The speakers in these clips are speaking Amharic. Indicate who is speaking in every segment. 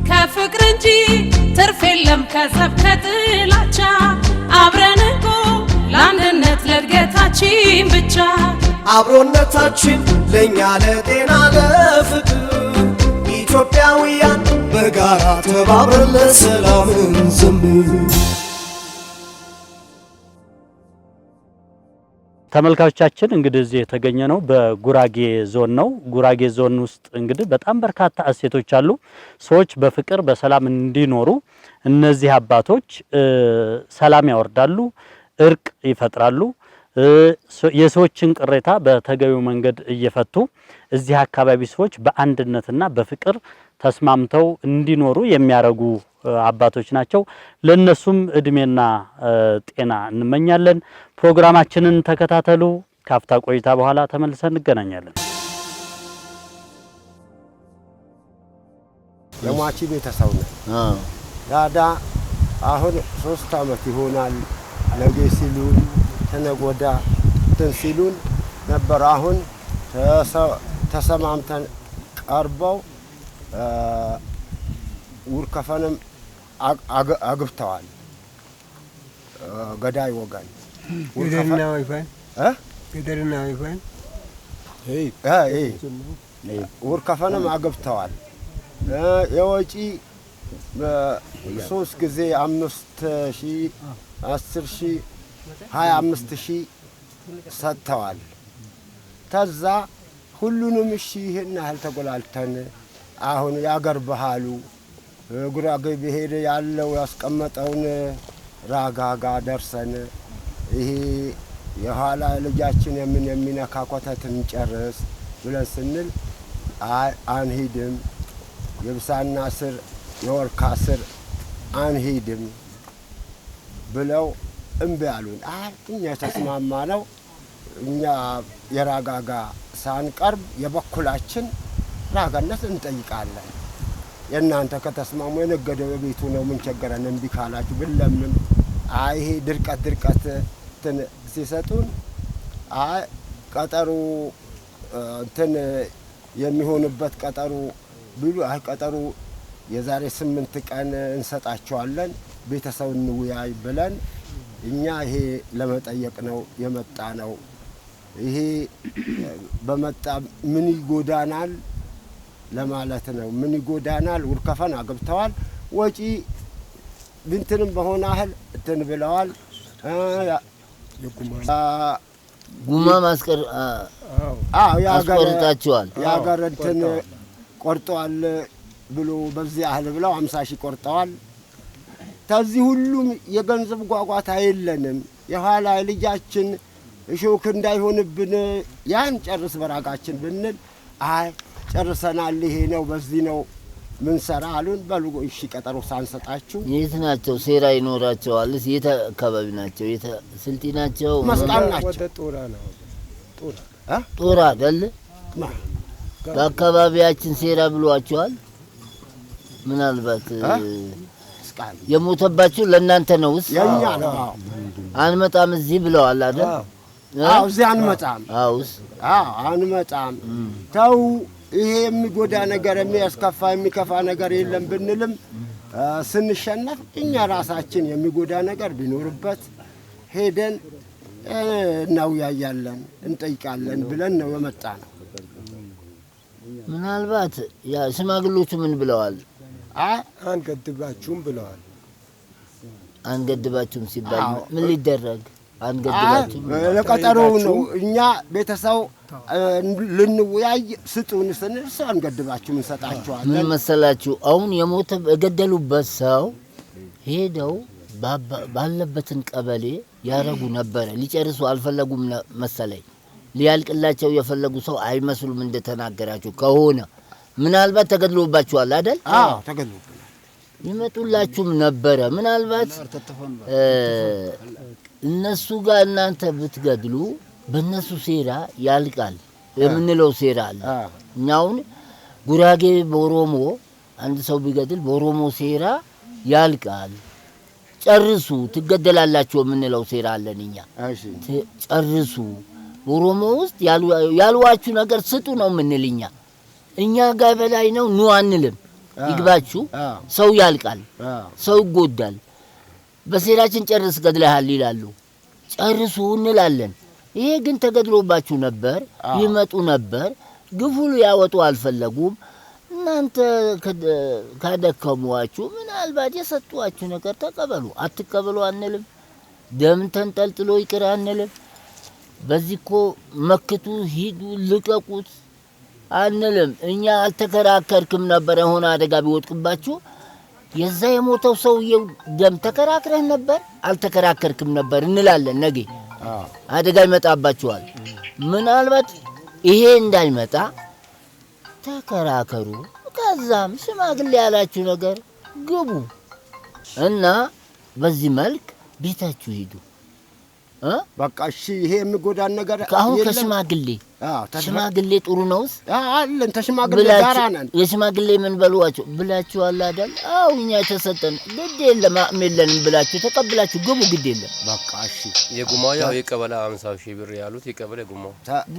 Speaker 1: ከፍቅር እንጂ ትርፍ የለም ከጸብ ከጥላቻ አብረን እንቆ ለአንድነት ለእድገታችን ብቻ
Speaker 2: አብሮነታችን ለኛ ለጤና ለፍቅር ኢትዮጵያውያን በጋራ ተባብረን ለሰላም እንዘምር።
Speaker 3: ተመልካቾቻችን እንግዲህ እዚህ የተገኘ ነው በጉራጌ ዞን ነው። ጉራጌ ዞን ውስጥ እንግዲህ በጣም በርካታ እሴቶች አሉ። ሰዎች በፍቅር በሰላም እንዲኖሩ እነዚህ አባቶች ሰላም ያወርዳሉ፣ እርቅ ይፈጥራሉ። የሰዎችን ቅሬታ በተገቢው መንገድ እየፈቱ እዚህ አካባቢ ሰዎች በአንድነትና በፍቅር ተስማምተው እንዲኖሩ የሚያረጉ አባቶች ናቸው። ለነሱም እድሜና ጤና እንመኛለን። ፕሮግራማችንን ተከታተሉ። ካፍታ ቆይታ በኋላ ተመልሰን እንገናኛለን።
Speaker 4: የሟቺ ቤተሰብ ነው ዳዳ አሁን 3 አመት ይሆናል። ነገ ሲሉን ተነጎዳ ሲሉን ነበር። አሁን ተሰማምተን ቀርበው ውርከፈንም አግብተዋል። ገዳይ ወገን
Speaker 5: ገደልና ወይፈን ገደልና ወይፈን
Speaker 4: ውርከፈንም አግብተዋል። የወጪ 3 ጊዜ 5,000 10,000 25,000 ሰጥተዋል። ተዛ ሁሉንም እሺ ይሄን ያህል ተጎላልተን አሁን ያገር ባህሉ ጉራጌ ብሄድ ያለው ያስቀመጠውን ራጋጋ ደርሰን ይሄ የኋላ ልጃችን የሚነካ ኮተትን ጨርስ ብለን ስንል አንሂድም፣ የብሳና ስር የወርካ ስር አንሂድም ብለው እምቢ አሉን። እኛ ተስማማ ነው። እኛ የራጋጋ ሳንቀርብ የበኩላችን ራጋነት እንጠይቃለን። የእናንተ ከተስማሙ የነገደው የቤቱ ነው፣ ምን ቸገረን እምቢ ካላችሁ ብንለምን ይሄ ድርቀት እንትን ሲሰጡን ቀጠሩ እንትን የሚሆንበት ቀጠሩ ቢሉ ቀጠሩ የዛሬ 8 ቀን እንሰጣቸዋለን ቤተሰብ እንውያይ ብለን እኛ ይሄ ለመጠየቅ ነው የመጣ ነው። ይሄ በመጣ ምን ይጎዳናል ለማለት ነው። ምን ይጎዳናል? ውርከፈን አግብተዋል። ወጪ ብንትንም በሆነ ያህል እንትን ብለዋል።
Speaker 6: ጉማ ማስቀር ያገርታቸዋል።
Speaker 4: ያገር እንትን ቆርጠዋል ብሎ በዚህ ያህል ብለው 50,000 ቆርጠዋል። ከዚህ ሁሉም የገንዘብ ጓጓታ የለንም። የኋላ ልጃችን እሾክ እንዳይሆንብን ያን ጨርስ በራጋችን ብንል ጨርሰናል፣ ይሄ ነው በዚህ ነው ምን ሰራ አሉን። በሉ እሺ ቀጠሮ ሳንሰጣችሁ።
Speaker 6: የት ናቸው? ሴራ ይኖራቸዋል። የት አካባቢ ናቸው? የት ስልጤ ናቸው?
Speaker 4: መስቃን ናቸው።
Speaker 6: ጦራ አይደል? በአካባቢያችን ሴራ ብሏቸዋል። ምናልባት የሞተባችሁ ለእናንተ ነውስ?
Speaker 4: የኛ ነው።
Speaker 6: አንመጣም እዚህ ብለዋል አይደል?
Speaker 4: እዚህ አንመጣም። አንመጣም። ተው ይሄ የሚጎዳ ነገር የሚያስከፋ የሚከፋ ነገር የለም ብንልም ስንሸነፍ እኛ ራሳችን የሚጎዳ ነገር ቢኖርበት ሄደን እናውያያለን እንጠይቃለን ብለን ነው የመጣ ነው።
Speaker 6: ምናልባት ያ ሽማግሌዎቹ ምን ብለዋል?
Speaker 5: አንገድባችሁም ብለዋል።
Speaker 6: አንገድባችሁም ሲባል ምን ሊደረግ አንገድባችሁም?
Speaker 4: ለቀጠሮው ነው። እኛ ቤተሰብ ልንወያይ ስጡን ስንል አንገድባችሁም እንሰጣቸዋለን።
Speaker 6: ምን መሰላችሁ? አሁን የሞተ የገደሉበት ሰው ሄደው ባለበትን ቀበሌ ያረጉ ነበረ። ሊጨርሱ አልፈለጉም መሰለኝ። ሊያልቅላቸው የፈለጉ ሰው አይመስሉም እንደተናገራችሁ ከሆነ። ምናልባት ተገድሎባችኋል አይደል?
Speaker 4: ተገድሎብናል።
Speaker 6: ይመጡላችሁም ነበረ። ምናልባት እነሱ ጋር እናንተ ብትገድሉ በእነሱ ሴራ ያልቃል የምንለው ሴራ አለ። እኛውን ጉራጌ በኦሮሞ አንድ ሰው ቢገድል በኦሮሞ ሴራ ያልቃል። ጨርሱ ትገደላላችሁ የምንለው ሴራ አለን እኛ። ጨርሱ ኦሮሞ ውስጥ ያልዋችሁ ነገር ስጡ ነው የምንልኛ። እኛ ጋር በላይ ነው ኑ አንልም። ይግባችሁ ሰው ያልቃል፣ ሰው ይጎዳል። በሴራችን ጨርስ ገድለሃል ይላሉ። ጨርሱ እንላለን። ይሄ ግን ተገድሎባችሁ ነበር፣ ይመጡ ነበር። ግፉሉ ያወጡ አልፈለጉም። እናንተ ካደከሟችሁ ምናልባት የሰጧችሁ ነገር ተቀበሉ። አትቀበሉ አንልም። ደም ተንጠልጥሎ ይቅር አንልም። በዚህ እኮ መክቱ፣ ሂዱ፣ ልቀቁት አንልም። እኛ አልተከራከርክም ነበር። የሆነ አደጋ ቢወጥቅባችሁ የዛ የሞተው ሰውዬው ደም ተከራክረህ ነበር? አልተከራከርክም ነበር እንላለን። ነገ አደጋ ይመጣባችኋል። ምናልባት ይሄ እንዳይመጣ ተከራከሩ። ከዛም ሽማግሌ ያላችሁ ነገር ግቡ እና በዚህ መልክ ቤታችሁ ሂዱ።
Speaker 4: በቃ እሺ። ይሄ የሚጎዳን ነገር
Speaker 6: አሁን ከሽማግሌ ሽማግሌ ጥሩ ነውስ
Speaker 4: አለን። ተሽማግሌ ጋራ ነን።
Speaker 6: የሽማግሌ ምን በሉዋቸው ብላችኋል አይደል? አው እኛ የተሰጠን ግድ የለም አቅም የለንም ብላችሁ ተቀብላችሁ ግቡ። ግድ የለም በቃ እሺ።
Speaker 7: የጉማው ያው የቀበሌ 50,000 ብር ያሉት የቀበሌ ጉማው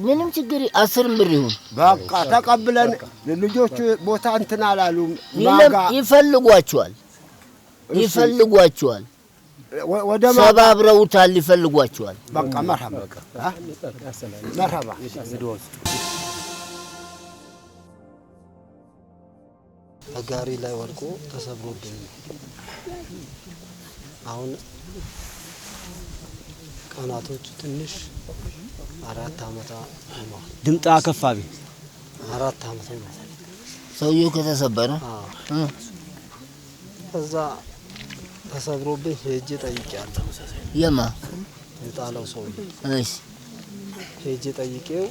Speaker 6: ምንም ችግር 10 ብር ይሁን
Speaker 4: በቃ ተቀብለን ልጆቹ ቦታ እንትን አላሉም።
Speaker 6: ይፈልጓቸዋል ወደ ሰባብረውታል። ይፈልጓቸዋል።
Speaker 4: በቃ መርሐባ መርሐባ።
Speaker 8: በጋሪ ላይ ወድቆ ተሰብሮብኝ አሁን ቀናቶቹ ትንሽ 4 አመት ነው።
Speaker 9: ድምጣ ከፋቢ
Speaker 8: 4 አመት ነው
Speaker 6: ሰውየው ከተሰበረ።
Speaker 8: ከዛ ተሰብሮብኝ ሄጄ ጠይቄያለሁ።
Speaker 6: የማ
Speaker 8: የጣለው ሰውዬ
Speaker 6: እሺ፣
Speaker 8: ሄጄ ጠይቄው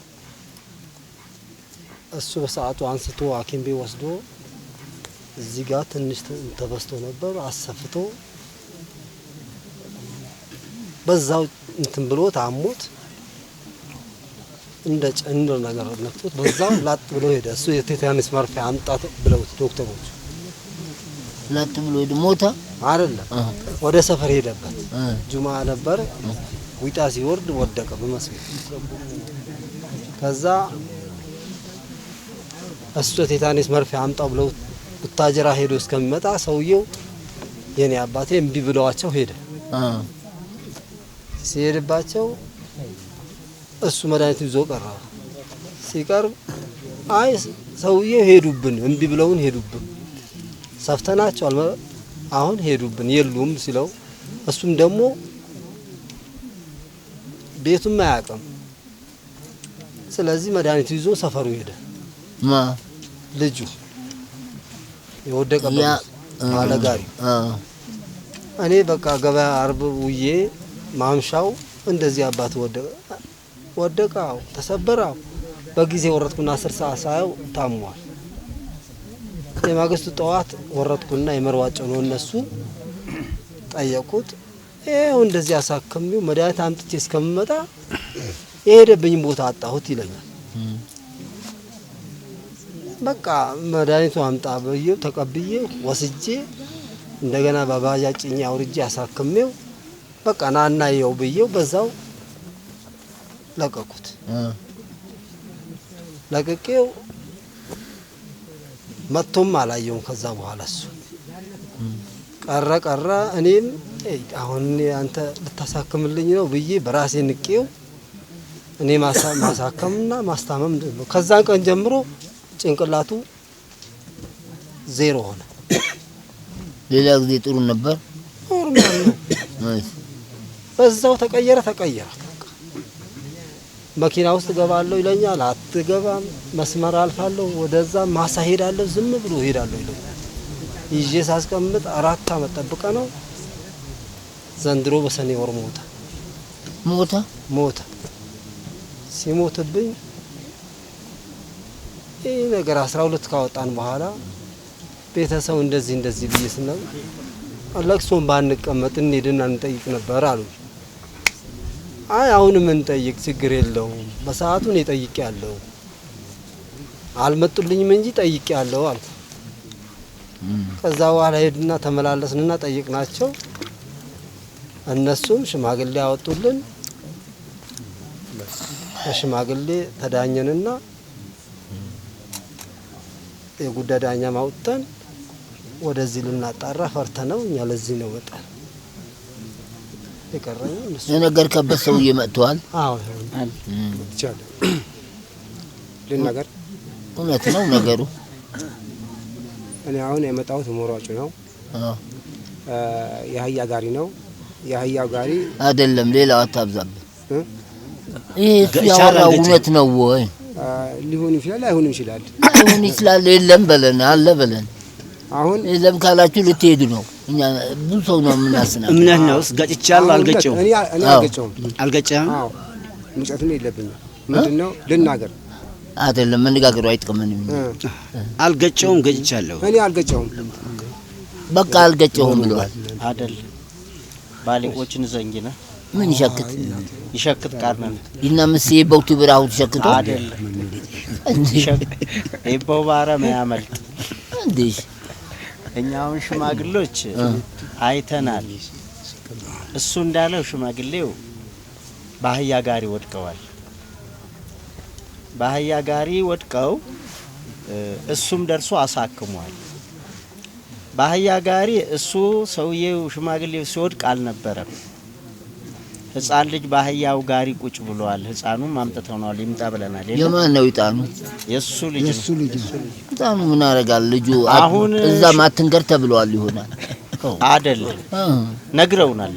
Speaker 8: እሱ በሰዓቱ አንስቶ ሐኪም ቤት ወስዶ እዚህ ጋር ትንሽ ተበስቶ ነበር አሰፍቶ በዛው እንትን ብሎ ታሞት እንደ ጨንዶ ነገር ነክቶት በዛው ላጥ ብሎ ሄደ። እሱ የቴታኒስ መርፌ አምጣት ብለውት ዶክተሮች
Speaker 6: ላጥ ብሎ ሄደ። ሞታ
Speaker 8: አይደለም ወደ ሰፈር ሄደበት። ጁማ ነበር። ዊጣ ሲወርድ ወደቀ በመስመር። ከዛ እሱ ቴታኒስ መርፌ አምጣው ብለው ወታጀራ ሄዶ እስከሚመጣ ሰውየው የኔ አባቴ እምቢ ብለዋቸው ሄደ። ሲሄድባቸው እሱ መድኃኒት ይዞ ቀረበ። ሲቀርብ አይ ሰውየው ሄዱብን፣ እምቢ ብለውን ሄዱብን፣ ሰፍተናቸው አሁን ሄዱብን የሉም ሲለው እሱም ደግሞ ቤቱም አያውቅም። ስለዚህ መድኃኒት ይዞ ሰፈሩ ሄደ። ልጁ የወደቀበት ባለጋሪ እኔ በቃ ገበያ አርብ ውዬ ማምሻው እንደዚህ አባት ወደቀው ተሰበረው በጊዜ ወረድኩና 10 ሰዓት ሳይው ታሟል። የማግስቱ ጠዋት ወረድኩና የመርዋጨው ነው እነሱ ጠየቁት። ይሄው እንደዚህ አሳከምው መድኃኒት አምጥቼ እስከምመጣ የሄደብኝ ቦታ አጣሁት ይለኛል። በቃ መድኃኒቱ አምጣ ብዬው ተቀብዬ ወስጄ እንደገና በባጃጅ ጭኜ አውርጄ አሳክሜው በቃ ናና ይው ብዬው በዛው ለቀቁት። ለቀቄው መጥቶም አላየውም። ከዛ በኋላ እሱ ቀረ። እኔም አሁን አንተ ልታሳክምልኝ ነው ብዬ በራሴ ንቄው እኔ ማሳከምና ማስታመም ነው። ከዛን ቀን ጀምሮ ጭንቅላቱ ዜሮ ሆነ።
Speaker 6: ሌላ ጊዜ ጥሩ ነበር፣
Speaker 8: ኖርማል ነው። በዛው ተቀየረ። መኪና ውስጥ ገባለሁ ይለኛል፣ አትገባም፣ መስመር አልፋለሁ፣ ወደዛ ማሳ ሄዳለሁ፣ ዝም ብሎ ሄዳለሁ ይለኛል። ይዤ ሳስቀምጥ 4 አመት ጠብቀ ነው ዘንድሮ በሰኔ ወር ሞተ። ሲሞትብኝ ይሄ ነገር 12 ካወጣን በኋላ ቤተሰብ እንደዚህ ብዬ ስነው ለቅሶን ባንቀመጥ እንሄድና እንጠይቅ ነበር አሉ። አይ አሁንም እንጠይቅ ችግር የለውም፣ በሰዓቱ ነው ጠይቄያለሁ፣ አልመጡልኝም እንጂ ጠይቄያለሁ አልኩ። ከዛ በኋላ ሄድና ተመላለስንና ጠይቅናቸው። እነሱም ሽማግሌ ያወጡልን። በሽማግሌ ተዳኘንና የጉዳይ ዳኛ ማውጣን ወደዚህ ልናጣራ ፈርተነው እኛ ለዚህ ነው ወጣ የቀረኝ እሱ
Speaker 6: የነገርከበት ሰውዬ መጥቷል።
Speaker 8: አዎ ይቻላል ልናገር
Speaker 6: እውነት ነው ነገሩ።
Speaker 8: እኔ አሁን የመጣሁት ሞሯጩ ነው። የአህያ ጋሪ ነው። የአህያው ጋሪ
Speaker 6: አይደለም ሌላው አታብዛብን። ይሄ ያወራው እውነት ነው ወይ?
Speaker 8: ሊሆን ይችላል አይሆንም ይችላል።
Speaker 6: ሊሆን ይችላል የለም በለን አለ በለን።
Speaker 8: አሁን
Speaker 6: የለም ካላችሁ ልትሄዱ ነው። እኛ ብዙ ሰው ነው የምናስናው።
Speaker 9: እምነት ነው ገጭቻለሁ አልገጨውም።
Speaker 8: እኔ አልገጨውም።
Speaker 9: አልገጨም።
Speaker 8: አዎ ሙጨትም የለብኝም። ምንድነው ልናገር
Speaker 6: አይደለም መነጋገሩ አይጥቀምንም።
Speaker 9: አልገጨውም ገጭቻለሁ።
Speaker 8: እኔ አልገጨውም።
Speaker 6: በቃ አልገጨውም ብሏል
Speaker 3: አይደል? ባሊቆችን ዘንጊና
Speaker 6: ምን ይሸክት
Speaker 3: ይሸክት ቃርነን
Speaker 6: እና መስዬ በውቱ ብራው ተሸክቶ
Speaker 3: አይደል? ይበው ባረ ማያመልጥ
Speaker 6: እንዴሽ
Speaker 3: እኛውን ሽማግሌዎች አይተናል። እሱ እንዳለው ሽማግሌው ባህያ ጋሪ ወድቀዋል። ባህያ ጋሪ ወድቀው እሱም ደርሶ አሳክሟል። ባህያ ጋሪ እሱ ሰውዬው ሽማግሌው ሲወድቅ አልነበረም። ህፃን ልጅ ባህያው ጋሪ ቁጭ ብሏል። ህፃኑም አምጥተናል ይምጣ ብለናል።
Speaker 6: የማን ነው ይጣኑ?
Speaker 3: የሱ ልጅ ነው።
Speaker 6: ይጣኑ ምን አረጋል ልጁ? አሁን እዛ ማትንገር ተብሏል ይሆናል
Speaker 3: አይደለም? ነግረውናል።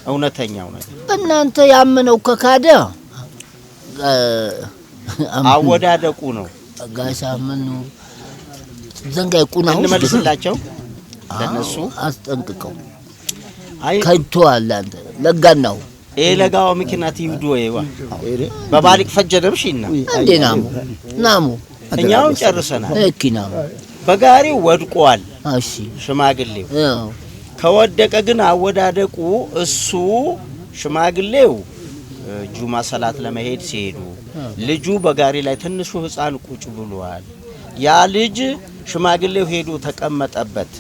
Speaker 3: እውነተኛው ነው።
Speaker 6: እናንተ ያመነው ከካደ
Speaker 3: አወዳደቁ ነው።
Speaker 6: ጋሻ ምን ነው ዘንጋይ ቁናው
Speaker 3: እንመልስላቸው ለነሱ
Speaker 6: አስጠንቅቀው ከይቷል። አንተ ለጋናው
Speaker 3: ለጋው ምክንያት ይውዱ ወይዋ በባሪክ ፈጀደምሽና
Speaker 6: እንዴ ናሙ
Speaker 3: እኛውን ጨርሰናል።
Speaker 6: እኪናሙ
Speaker 3: በጋሪው ወድቋል።
Speaker 6: እሺ
Speaker 3: ሽማግሌው ከወደቀ ግን አወዳደቁ እሱ ሽማግሌው ጁማ ሰላት ለመሄድ ሲሄዱ ልጁ በጋሪ ላይ ትንሹ ህፃን ቁጭ ብሏል። ያ ልጅ ሽማግሌው ሄዶ ተቀመጠበት።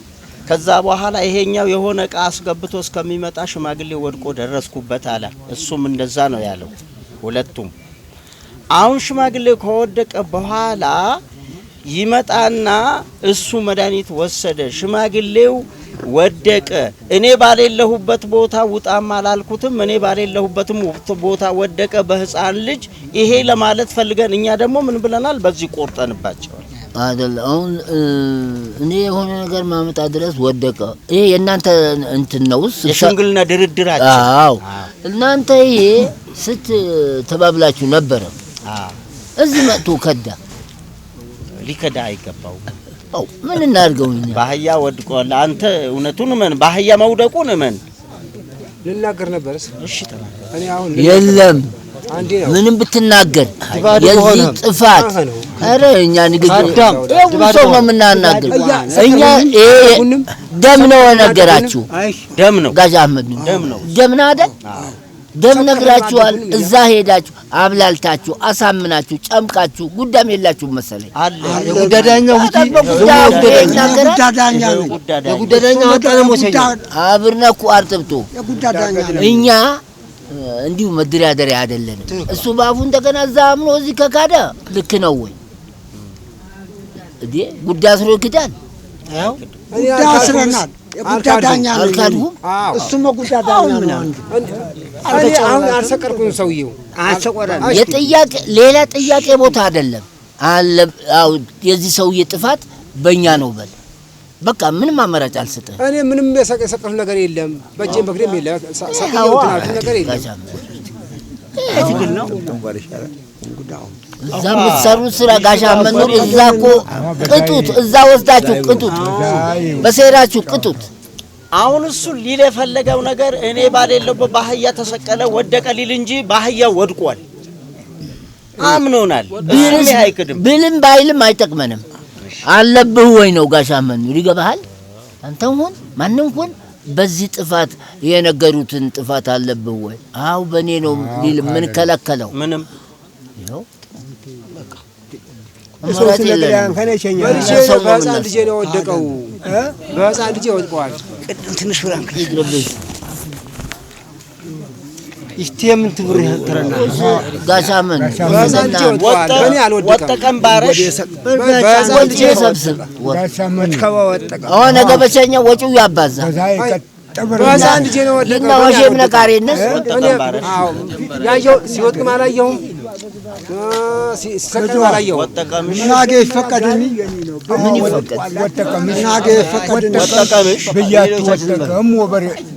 Speaker 3: ከዛ በኋላ ይሄኛው የሆነ ዕቃ አስገብቶ እስከሚመጣ ሽማግሌው ወድቆ ደረስኩበት አለ። እሱም እንደዛ ነው ያለው ሁለቱም። አሁን ሽማግሌው ከወደቀ በኋላ ይመጣና እሱ መድኃኒት ወሰደ። ሽማግሌው ወደቀ። እኔ ባሌለሁበት ቦታ ውጣም አላልኩትም። እኔ ባሌለሁበትም ቦታ ወደቀ በህፃን ልጅ። ይሄ ለማለት ፈልገን እኛ ደግሞ ምን ብለናል? በዚህ ቆርጠንባቸዋል።
Speaker 6: አይደል አሁን እኔ የሆነ ነገር ማመጣ ድረስ ወደቀ። ይሄ የእናንተ እንትን ነውስ
Speaker 3: የሽምግልና ድርድራችሁ?
Speaker 6: አዎ እናንተ ይሄ ተባብላችሁ ነበር። እዚህ መጥቶ ከዳ።
Speaker 3: ሊከዳ አይገባው።
Speaker 6: አው ምን እናርገው? እኛ
Speaker 3: ባህያ ወድቋል። አንተ እውነቱን ምን ባህያ መውደቁን ምን
Speaker 8: ልናገር ነበርስ?
Speaker 3: እሺ ተናገር።
Speaker 8: እኔ አሁን
Speaker 6: የለም ምንም ብትናገር የዚህ ጥፋት አረ እኛ ንግግር ሰው ነው የምናናገር። እኛ ደም ነው ነገራችሁ።
Speaker 3: ደም ነው
Speaker 6: ጋሽ አህመድ ነው ደም ነው አይደል? ደም ነግራችኋል። እዛ ሄዳችሁ አብላልታችሁ አሳምናችሁ ጨምቃችሁ ጉዳም የላችሁ መሰለኝ
Speaker 3: አለ።
Speaker 5: የጉዳዳኛው ውጪ የጉዳዳኛው አጣነው ወሰኛ
Speaker 6: አብርነኩ አርጥብቶ እኛ እንዲሁ መድሪያደሪያ አይደለንም። እሱ ባፉ እንደገና እዛ አምኖ እዚህ ከካደ ልክ ነው ወይ እዴ? ጉዳይ አስሮ ይክዳል።
Speaker 5: አዎ ጉዳይ አስረናል። የጉዳዳኛ
Speaker 6: አልካድኩም።
Speaker 5: እሱም ጉዳዳኛ ነው።
Speaker 8: እኔ አሁን አልሰቀርኩም። ሰውዬው
Speaker 5: አልሰቀረም።
Speaker 6: የጥያቄ ሌላ ጥያቄ ቦታ አይደለም አለ። አው የዚህ ሰውዬ ጥፋት በእኛ ነው በል በቃ ምንም አማራጭ አልሰጠህ።
Speaker 8: እኔ ምንም የሰቀርኩት ነገር የለም። በእጄም በግሬም የለም። ሰቀየው ትናንት ነገር የለም።
Speaker 6: ትግል ነው እዛ የምትሰሩት ስራ ጋሻ መኖር እዛ እኮ ቅጡት። እዛ ወስዳችሁ ቅጡት፣ በሴራችሁ ቅጡት።
Speaker 3: አሁን እሱ ሊል የፈለገው ነገር እኔ ባሌለበት ባህያ ተሰቀለ ወደቀ ሊል እንጂ ባህያ ወድቋል። አምኖናል። እሱ አይክድም።
Speaker 6: ብልም ባይልም አይጠቅመንም። አለብህ ወይ ነው ጋሻ መኖር ይገባሃል። አንተም ሆን ማንም ሆን በዚህ ጥፋት የነገሩትን ጥፋት አለብህ ወይ? አው በኔ ነው ሊል ምን ከለከለው?
Speaker 3: ምንም
Speaker 6: ነው
Speaker 5: ሰውት ለያን ከነቸኛ
Speaker 8: በህፃን ልጄ ነው ወደቀው። በህፃን ልጄ ወድቀዋል።
Speaker 9: ቅድም ትንሽ ፍራንክ
Speaker 6: ይግረብሽ
Speaker 5: ይስቴ ምን ትብር ተረና
Speaker 6: ጋሻምን
Speaker 9: ወጠቀም ባረሽ
Speaker 6: ወልጄ ሰብስብ ነገ በቸኛ ወጪው ያባዛ
Speaker 5: በዛን ልጅ ነው
Speaker 6: እና ወጀም ነቃሪነት
Speaker 8: ያየው ሲወጥቅ ማላየውም ሲሰቀል ማላየው
Speaker 5: ምናገ ይፈቀድኒ
Speaker 6: ምን ይፈቀድ
Speaker 5: ምናገ ይፈቀድኒ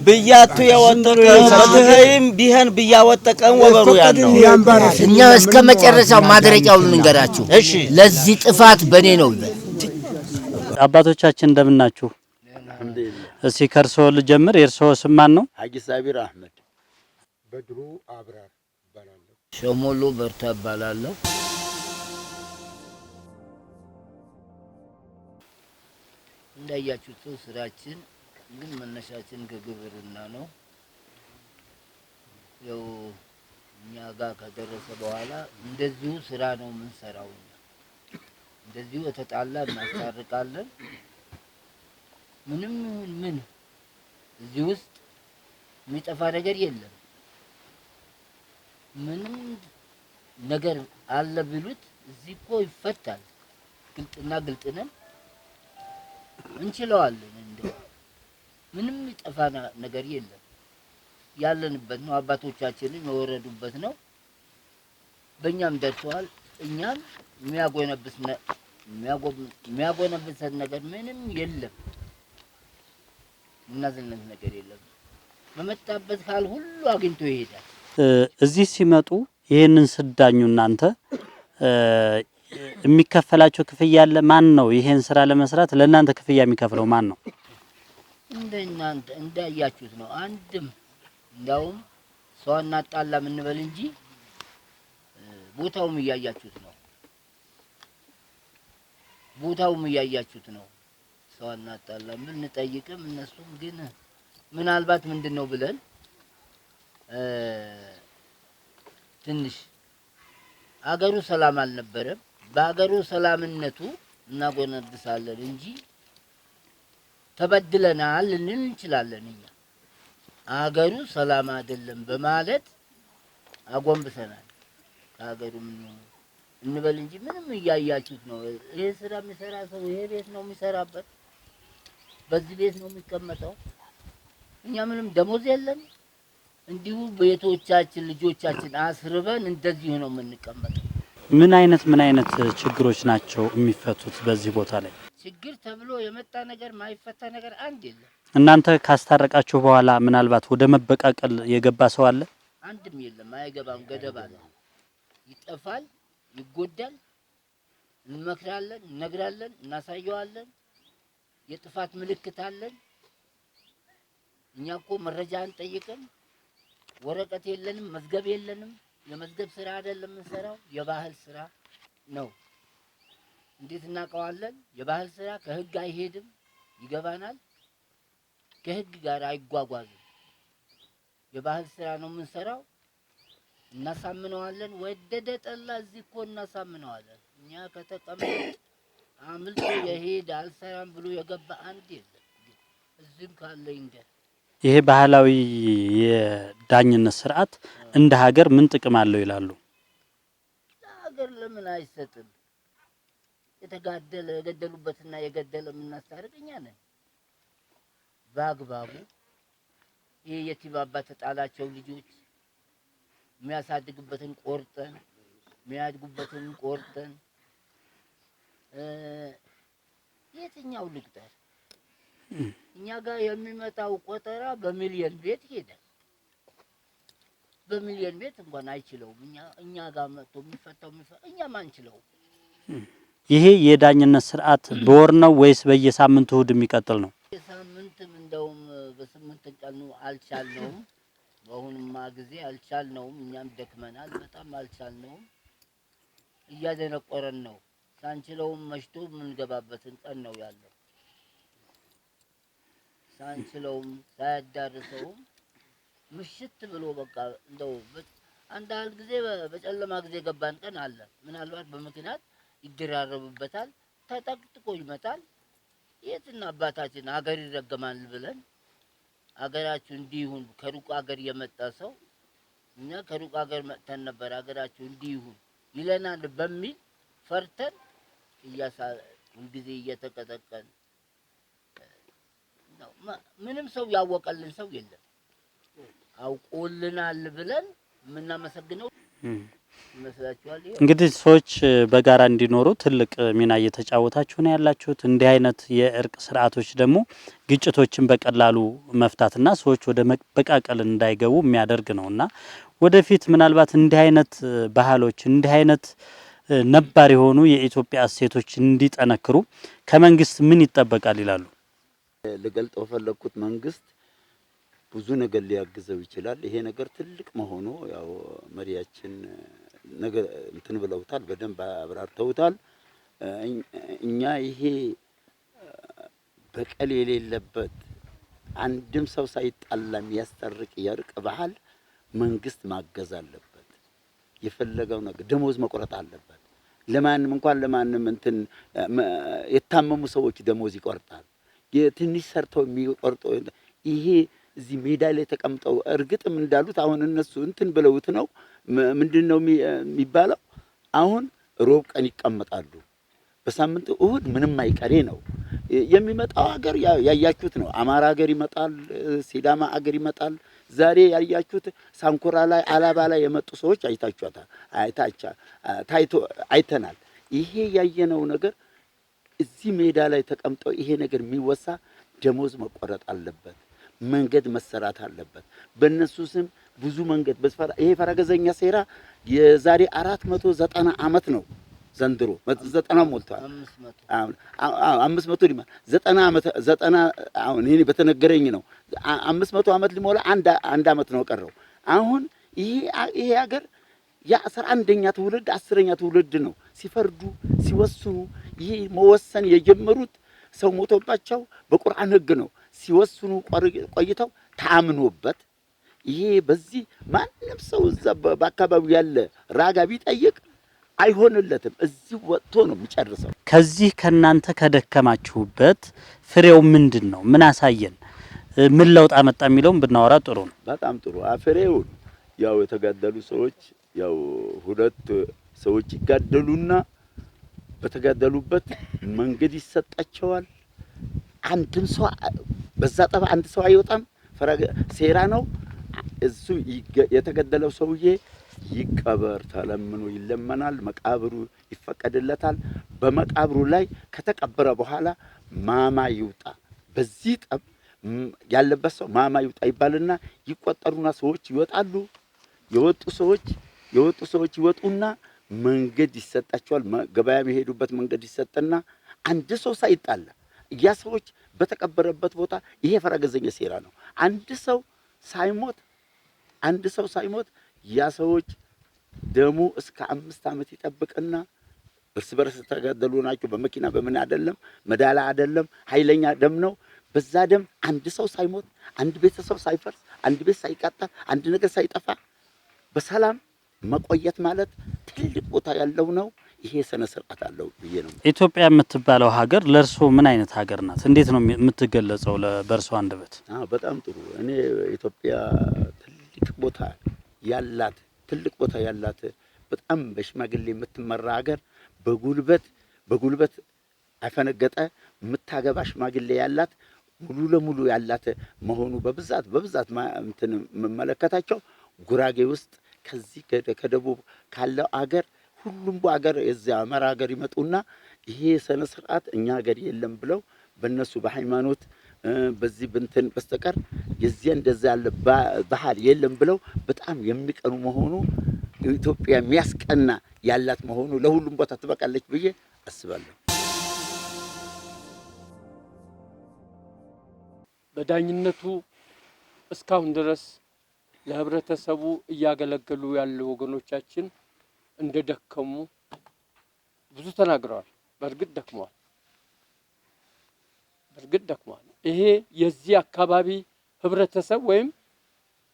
Speaker 9: ብያቱ የወጠቀ በተህይም ቢህን ብያወጠቀም ወበሩ ያለው
Speaker 6: እኛ እስከ መጨረሻው ማድረቂያው ልንገራችሁ።
Speaker 9: እሺ
Speaker 6: ለዚህ ጥፋት በኔ ነው።
Speaker 3: አባቶቻችን እንደምናችሁ? እስኪ ከርሶ ልጀምር። የርሶ ስም ማን ነው?
Speaker 9: ሐጂ ሳቢር አህመድ።
Speaker 4: በድሩ አብራር እባላለሁ።
Speaker 6: ሸሞሎ በርታ እባላለሁ። እንዳያችሁት ስራችን ግን መነሻችን ከግብርና ነው። ያው እኛ ጋር ከደረሰ በኋላ እንደዚሁ ስራ ነው የምንሰራው። እንደዚሁ ተጣላ እናስታርቃለን። ምንም ምን እዚህ ውስጥ የሚጠፋ ነገር የለም። ምንም ነገር አለ ቢሉት እዚህ እኮ ይፈታል። ግልጥና ግልጥ ነን፣ እንችለዋለን። እንደው ምንም የሚጠፋ ነገር የለም። ያለንበት ነው። አባቶቻችንም የወረዱበት ነው። በእኛም ደርሰዋል። እኛም የሚያጎነብሰን ነገር ምንም የለም። እናዝነት ነገር የለም። በመጣበት ካል ሁሉ አግኝቶ ይሄዳል።
Speaker 3: እዚህ ሲመጡ ይሄንን ስዳኙ እናንተ የሚከፈላቸው ክፍያ አለ? ማን ነው ይሄን ስራ ለመስራት ለእናንተ ክፍያ የሚከፍለው ማን ነው?
Speaker 6: እንደናንተ እንዳያችሁት ነው። አንድም እንዳውም ሰው እናጣላ ምን በል እንጂ ቦታውም እያያችሁት ነው። ቦታውም እያያችሁት ነው። ሰው እናጣላ ምን እንጠይቅም። እነሱም ግን ምናልባት ምንድነው ብለን ትንሽ አገሩ ሰላም አልነበረም። በአገሩ ሰላምነቱ እናጎነብሳለን እንጂ ተበድለናል ልንል እንችላለን። እኛ አገሩ ሰላም አይደለም በማለት አጎንብሰናል። አገሩ ምን እንበል እንጂ ምንም እያያችሁት ነው። ይሄ ስራ የሚሰራ ሰው ይሄ ቤት ነው የሚሰራበት፣ በዚህ ቤት ነው የሚቀመጠው። እኛ ምንም ደሞዝ የለን። እንዲሁ ቤቶቻችን ልጆቻችን አስርበን እንደዚህ ነው የምንቀመጠው።
Speaker 3: ምን አይነት ችግሮች ናቸው የሚፈቱት በዚህ ቦታ ላይ?
Speaker 6: ችግር ተብሎ የመጣ ነገር ማይፈታ ነገር አንድ የለም።
Speaker 3: እናንተ ካስታረቃችሁ በኋላ ምናልባት ወደ መበቃቀል የገባ ሰው አለ?
Speaker 6: አንድም የለም። አይገባም። ገደብ አለ። ይጠፋል፣ ይጎዳል። እንመክራለን፣ እነግራለን፣ እናሳየዋለን። የጥፋት ምልክት አለን። እኛ እኮ መረጃ አንጠይቅም። ወረቀት የለንም፣ መዝገብ የለንም። የመዝገብ ስራ አይደለም የምንሰራው፣ የባህል ስራ ነው። እንዴት እናውቀዋለን? የባህል ስራ ከህግ አይሄድም፣ ይገባናል። ከህግ ጋር አይጓጓዝም። የባህል ስራ ነው የምንሰራው። እናሳምነዋለን። ወደደ ጠላ እዚህ እኮ እናሳምነዋለን። እኛ ከተቀመጠ አምልጦ የሄደ አልሰራም ብሎ የገባ አንድ የለም። እዚህም ካለ እንደ
Speaker 3: ይሄ ባህላዊ የዳኝነት ስርዓት እንደ ሀገር ምን ጥቅም አለው ይላሉ?
Speaker 6: ለሀገር ለምን አይሰጥም? የገደሉበትና የገደለ የምናስታርቅ እኛ ነን። በአግባቡ ይሄ የቲም አባት ተጣላቸው ልጆች የሚያሳድግበትን ቆርጠን የሚያድጉበትን ቆርጠን የትኛው ልቅጠር? እኛ ጋር የሚመጣው ቆጠራ በሚሊዮን ቤት ይሄዳል። በሚሊዮን ቤት እንኳን አይችለውም። እኛ ጋር መጥቶ የሚፈታው እኛም አንችለውም።
Speaker 3: ይሄ የዳኝነት ስርዓት በወር ነው ወይስ በየሳምንቱ እሁድ የሚቀጥል ነው?
Speaker 6: የሳምንትም እንደውም በስምንት ቀኑ አልቻልነውም። በአሁንማ ጊዜ አልቻልነውም። እኛም ደክመናል፣ በጣም አልቻልነውም። እያደነቆረን ነው። ሳንችለውም መሽቶ የምንገባበትን ቀን ነው ያለው። ሳንችለውም ሳያዳርሰውም ምሽት ብሎ በቃ እንደው አንዳንድ ጊዜ በጨለማ ጊዜ ገባን ቀን አለ። ምናልባት በምክንያት ይደራረብበታል፣ ተጠቅጥቆ ይመጣል። የትና አባታችን አገር ይረገማል ብለን አገራችሁ እንዲሁን ከሩቅ አገር የመጣ ሰው እኛ ከሩቅ ሀገር መጥተን ነበር ሀገራችሁ እንዲሁ ይለናል በሚል ፈርተን ሁልጊዜ እየተቀጠቀን ነው። ምንም ሰው ያወቀልን ሰው የለም። አውቆልናል ብለን የምናመሰግነው ይመስላችኋል?
Speaker 3: እንግዲህ ሰዎች በጋራ እንዲኖሩ ትልቅ ሚና እየተጫወታችሁ ነው ያላችሁት። እንዲህ አይነት የእርቅ ስርዓቶች ደግሞ ግጭቶችን በቀላሉ መፍታትና ሰዎች ወደ መበቃቀል እንዳይገቡ የሚያደርግ ነውና ወደፊት ምናልባት እንዲህ አይነት ባህሎች እንዲህ አይነት ነባር የሆኑ የኢትዮጵያ እሴቶች እንዲጠነክሩ ከመንግስት ምን ይጠበቃል ይላሉ?
Speaker 9: ልገልጠው ፈለኩት መንግስት ብዙ ነገር ሊያግዘው ይችላል። ይሄ ነገር ትልቅ መሆኑ ያው መሪያችን ነገር እንትን ብለውታል፣ በደንብ አብራርተውታል። እኛ ይሄ በቀል የሌለበት አንድም ሰው ሳይጣላ የሚያስታርቅ የእርቅ ባህል መንግስት ማገዝ አለበት። የፈለገው ነገር ደሞዝ መቆረጥ አለበት። ለማንም እንኳን ለማንም እንትን የታመሙ ሰዎች ደሞዝ ይቆርጣል። የትንሽ ሰርተው የሚቆርጠው ይሄ እዚህ ሜዳ ላይ ተቀምጠው እርግጥም እንዳሉት አሁን እነሱ እንትን ብለውት ነው ምንድነው የሚባለው? አሁን ሮብ ቀን ይቀመጣሉ፣ በሳምንት እሁድ ምንም አይቀሬ ነው የሚመጣው። ሀገር ያያችሁት ነው። አማራ ሀገር ይመጣል፣ ሲዳማ ሀገር ይመጣል። ዛሬ ያያችሁት ሳንኮራ ላይ አላባ ላይ የመጡ ሰዎች አይተናል። ይሄ ያየነው ነገር እዚህ ሜዳ ላይ ተቀምጠው ይሄ ነገር የሚወሳ ደሞዝ መቆረጥ አለበት። መንገድ መሰራት አለበት። በእነሱ ስም ብዙ መንገድ ይሄ ፈረገዘኛ ሴራ የዛሬ 490 ዓመት ነው። ዘንድሮ 90 ሞልቷል። 500 ሊማ 90 ዓመት 90 አሁን ይሄ በተነገረኝ ነው 500 ዓመት ሊሞላ አንድ ዓመት ነው ቀረው። አሁን ይሄ ሀገር የ11ኛ ትውልድ 10ኛ ትውልድ ነው ሲፈርዱ ሲወስኑ። ይሄ መወሰን የጀመሩት ሰው ሞቶባቸው በቁርአን ህግ ነው ሲወስኑ ቆይተው ታምኖበት። ይሄ በዚህ ማንም ሰው እዛ በአካባቢው ያለ ራጋ ቢጠይቅ አይሆንለትም። እዚህ ወጥቶ ነው የሚጨርሰው።
Speaker 3: ከዚህ ከናንተ ከደከማችሁበት ፍሬው ምንድነው? ምን አሳየን? ምን ለውጥ አመጣ የሚለውን ብናወራ ጥሩ ነው።
Speaker 9: በጣም ጥሩ። ፍሬው ያው የተጋደሉ ሰዎች ያው ሁለት ሰዎች ይጋደሉና በተጋደሉበት መንገድ ይሰጣቸዋል። አንድም ሰው በዛ ጠባ አንድ ሰው አይወጣም። ሴራ ነው እሱ። የተገደለው ሰውዬ ይቀበር ተለምኖ ይለመናል። መቃብሩ ይፈቀድለታል። በመቃብሩ ላይ ከተቀበረ በኋላ ማማ ይውጣ፣ በዚህ ጠብ ያለበት ሰው ማማ ይውጣ ይባልና ይቆጠሩና ሰዎች ይወጣሉ። የወጡ ሰዎች ይወጡና መንገድ ይሰጣቸዋል። ገበያ የሚሄዱበት መንገድ ይሰጥና አንድ ሰው ሳይጣላ ያ ሰዎች በተቀበረበት ቦታ ይሄ ፈረገዘኛ ሴራ ነው። አንድ ሰው ሳይሞት ያ ሰዎች ደሙ እስከ 5 ዓመት ይጠብቅና እርስ በርስ ተጋደሉ ናቸው። በመኪና በምን አይደለም፣ መዳላ አይደለም፣ ኃይለኛ ደም ነው። በዛ ደም አንድ ሰው ሳይሞት፣ አንድ ቤተሰብ ሳይፈርስ፣ አንድ ቤት ሳይቃጠል፣ አንድ ነገር ሳይጠፋ በሰላም መቆየት ማለት ትልቅ ቦታ ያለው ነው። ይሄ ሰነ ስርዓት አለው ብዬ ነው።
Speaker 3: ኢትዮጵያ የምትባለው ሀገር ለርሶ ምን አይነት ሀገር ናት? እንዴት ነው የምትገለጸው በርሶ አንደበት?
Speaker 9: በጣም ጥሩ። እኔ ኢትዮጵያ ትልቅ ቦታ ያላት በጣም በሽማግሌ የምትመራ ሀገር፣ በጉልበት አፈነገጠ የምታገባ ሽማግሌ ያላት፣ ሙሉ ለሙሉ ያላት መሆኑ በብዛት እንትን መመለከታቸው ጉራጌ ውስጥ ከዚህ ከደቡብ ካለው አገር ሁሉም ሀገር የዚያ አማራ ሀገር ይመጡና ይሄ ሰነ ስርዓት እኛ ሀገር የለም ብለው በእነሱ በሃይማኖት በዚህ ብንትን በስተቀር የዚያ እንደዛ ያለ ባህል የለም ብለው በጣም የሚቀኑ መሆኑ ኢትዮጵያ የሚያስቀና ያላት መሆኑ ለሁሉም ቦታ ትበቃለች ብዬ አስባለሁ።
Speaker 10: በዳኝነቱ እስካሁን ድረስ ለህብረተሰቡ እያገለገሉ ያሉ ወገኖቻችን እንደደከሙ ብዙ ተናግረዋል። በእርግጥ ደክመዋል። ይሄ የዚህ አካባቢ ህብረተሰብ ወይም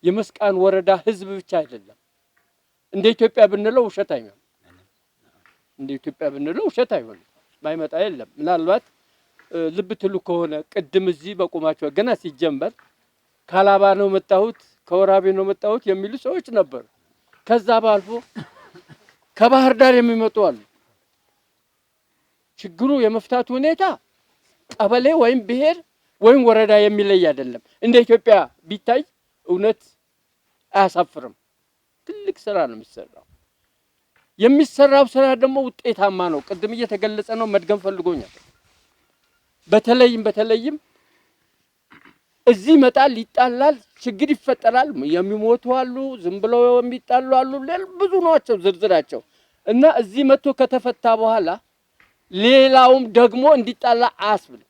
Speaker 10: የመስቃን ወረዳ ህዝብ ብቻ አይደለም። እንደ ኢትዮጵያ ብንለው ውሸት አይሆንም። ማይመጣ የለም። ምናልባት ልብ ትሉ ከሆነ ቅድም እዚህ በቁማቸው ገና ሲጀመር ካላባ ነው መጣሁት ከወራቤ ነው መጣሁት የሚሉ ሰዎች ነበሩ። ከዛ ባልፎ ከባህር ዳር የሚመጡ አሉ። ችግሩ የመፍታቱ ሁኔታ ቀበሌ ወይም ብሔር ወይም ወረዳ የሚለይ አይደለም። እንደ ኢትዮጵያ ቢታይ እውነት አያሳፍርም። ትልቅ ስራ ነው የሚሰራው። የሚሰራው ስራ ደግሞ ውጤታማ ነው። ቅድም እየተገለጸ ነው፣ መድገም ፈልጎኛል። በተለይም እዚህ ይመጣል፣ ይጣላል፣ ችግር ይፈጠራል፣ የሚሞቱ አሉ፣ ዝም ብለው የሚጣሉ አሉ፣ ብዙ ናቸው ዝርዝራቸው እና እዚህ መጥቶ ከተፈታ በኋላ ሌላውም ደግሞ እንዲጣላ አያስብል።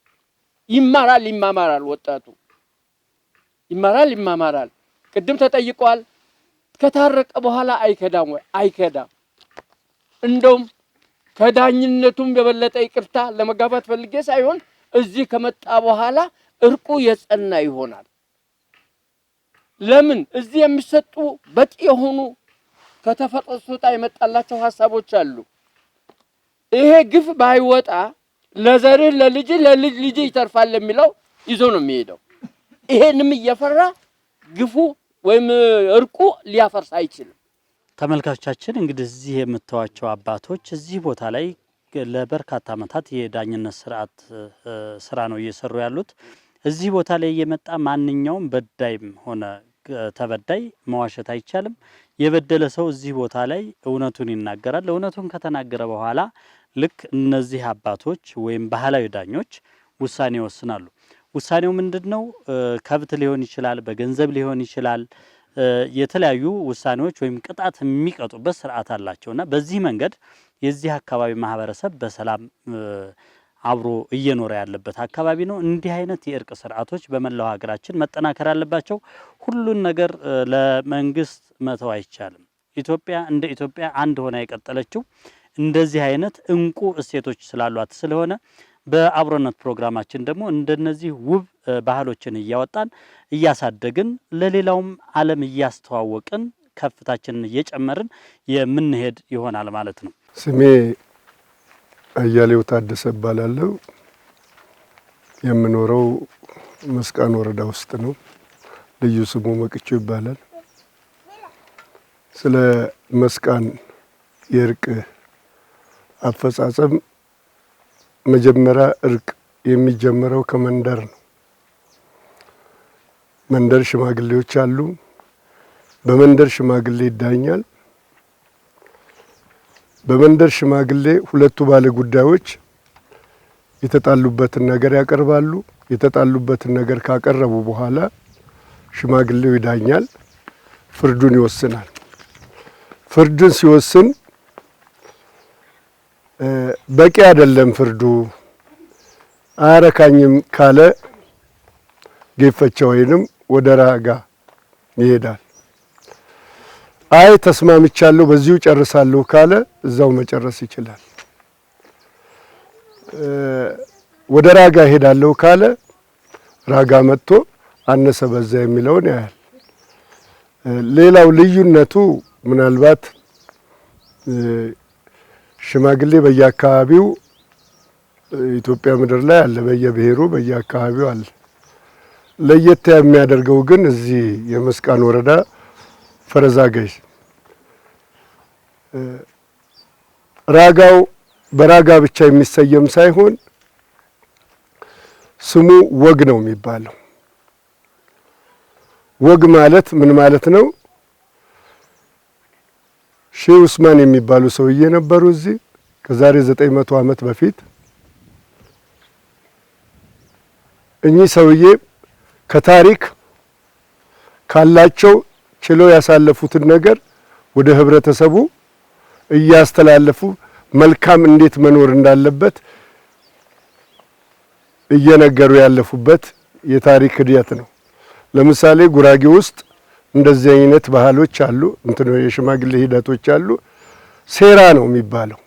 Speaker 10: ይማራል፣ ወጣቱ ይማራል። ቅድም ተጠይቋል። ከታረቀ በኋላ አይከዳም ወይ? አይከዳም። እንደውም ከዳኝነቱም የበለጠ ይቅርታ ለመጋባት ፈልጌ ሳይሆን እዚህ ከመጣ በኋላ እርቁ የጸና ይሆናል። ለምን? እዚህ የሚሰጡ በቂ የሆኑ ከተፈጥሮ ስጦታ የመጣላቸው ሀሳቦች አሉ። ይሄ ግፍ ባይወጣ ለዘርህ ለልጅ ይተርፋል የሚለው ይዞ ነው የሚሄደው። ይሄንም እየፈራ ግፉ ወይም እርቁ ሊያፈርስ አይችልም።
Speaker 3: ተመልካቾቻችን እንግዲህ እዚህ የምታዩቸው አባቶች እዚህ ቦታ ላይ ለበርካታ ዓመታት የዳኝነት ስራ ነው እየሰሩ ያሉት። እዚህ ቦታ ላይ የመጣ ማንኛውም በዳይም ሆነ ተበዳይ መዋሸት አይቻልም። የበደለ ሰው እዚህ ቦታ ላይ እውነቱን ይናገራል። እውነቱን ከተናገረ በኋላ ልክ እነዚህ አባቶች ወይም ባህላዊ ዳኞች ውሳኔ ይወስናሉ። ውሳኔው ምንድነው? ከብት ሊሆን ይችላል፣ በገንዘብ ሊሆን ይችላል። የተለያዩ ውሳኔዎች ወይም ቅጣት የሚቀጡበት ስርዓት አላቸውና በዚህ መንገድ የዚህ አካባቢ ማህበረሰብ በሰላም አብሮ እየኖረ ያለበት አካባቢ ነው። እንዲህ አይነት የእርቅ ስርዓቶች በመላው ሀገራችን መጠናከር አለባቸው። ሁሉን ነገር ለመንግስት መተው አይቻልም። ኢትዮጵያ እንደ ኢትዮጵያ አንድ ሆና የቀጠለችው እንደዚህ አይነት እንቁ እሴቶች ስላሏት ስለሆነ በአብሮነት ፕሮግራማችን ደግሞ እንደነዚህ ውብ ባህሎችን እያወጣን እያሳደግን ለሌላውም ዓለም እያስተዋወቅን ከፍታችንን እየጨመርን የምንሄድ ይሆናል ማለት ነው።
Speaker 11: ስሜ አያሌው ታደሰ እባላለሁ። የምኖረው መስቃን ወረዳ ውስጥ ነው። ልዩ ስሙ መቅቾ ይባላል። ስለ መስቃን የእርቅ አፈጻጸም መጀመሪያ እርቅ የሚጀምረው ከመንደር ነው። መንደር ሽማግሌዎች አሉ። በመንደር ሽማግሌ ይዳኛል። በመንደር ሽማግሌ ሁለቱ ባለ ጉዳዮች የተጣሉበትን ነገር ያቀርባሉ። የተጣሉበትን ነገር ካቀረቡ በኋላ ሽማግሌው ይዳኛል፣ ፍርዱን ይወስናል። ፍርዱን ሲወስን በቂ አይደለም ፍርዱ አያረካኝም ካለ ጌፈቻ ወይንም ወደ ራጋ ይሄዳል። አይ ተስማምቻለሁ በዚሁ ጨርሳለሁ ካለ እዛው መጨረስ ይችላል። ወደ ራጋ ሄዳለሁ ካለ ራጋ መጥቶ አነሰ በዛ የሚለውን ያያል። ሌላው ልዩነቱ ምናልባት ሽማግሌ በየአካባቢው ኢትዮጵያ ምድር ላይ አለ፣ በየብሔሩ በየአካባቢው አለ። ለየት የሚያደርገው ግን እዚህ የመስቃን ወረዳ ፈረዛገይ ራጋው በራጋ ብቻ የሚሰየም ሳይሆን ስሙ ወግ ነው የሚባለው። ወግ ማለት ምን ማለት ነው? ሼህ ኡስማን የሚባሉ ሰውዬ ነበሩ እዚህ ከዛሬ 900 ዓመት በፊት። እኚህ ሰውዬ ከታሪክ ካላቸው ችለው ያሳለፉትን ነገር ወደ ህብረተሰቡ እያስተላለፉ መልካም እንዴት መኖር እንዳለበት እየነገሩ ያለፉበት የታሪክ ሂደት ነው። ለምሳሌ ጉራጌ ውስጥ እንደዚህ አይነት ባህሎች አሉ፣ እንትን የሽማግሌ ሂደቶች አሉ። ሴራ ነው የሚባለው።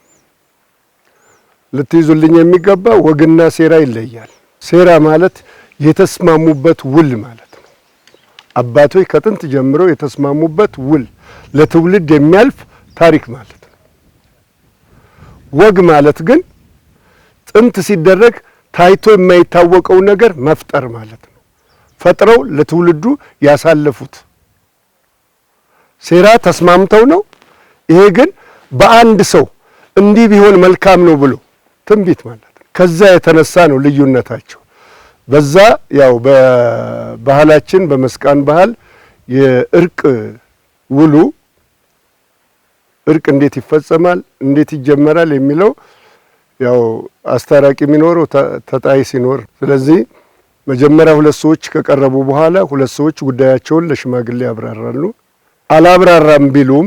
Speaker 11: ልትይዙልኝ የሚገባ ወግና ሴራ ይለያል። ሴራ ማለት የተስማሙበት ውል ማለት ነው። አባቶች ከጥንት ጀምሮ የተስማሙበት ውል ለትውልድ የሚያልፍ ታሪክ ማለት ነው። ወግ ማለት ግን ጥንት ሲደረግ ታይቶ የማይታወቀው ነገር መፍጠር ማለት ነው። ፈጥረው ለትውልዱ ያሳለፉት ሴራ ተስማምተው ነው። ይሄ ግን በአንድ ሰው እንዲህ ቢሆን መልካም ነው ብሎ ትንቢት ማለት ነው። ከዛ የተነሳ ነው ልዩነታቸው። በዛ ያው በባህላችን በመስቃን ባህል የእርቅ ውሉ እርቅ እንዴት ይፈጸማል እንዴት ይጀመራል የሚለው ያው አስታራቂ የሚኖረው ተጣይ ሲኖር። ስለዚህ መጀመሪያ ሁለት ሰዎች ከቀረቡ በኋላ ሁለት ሰዎች ጉዳያቸውን ለሽማግሌ ያብራራሉ። አላብራራም ቢሉም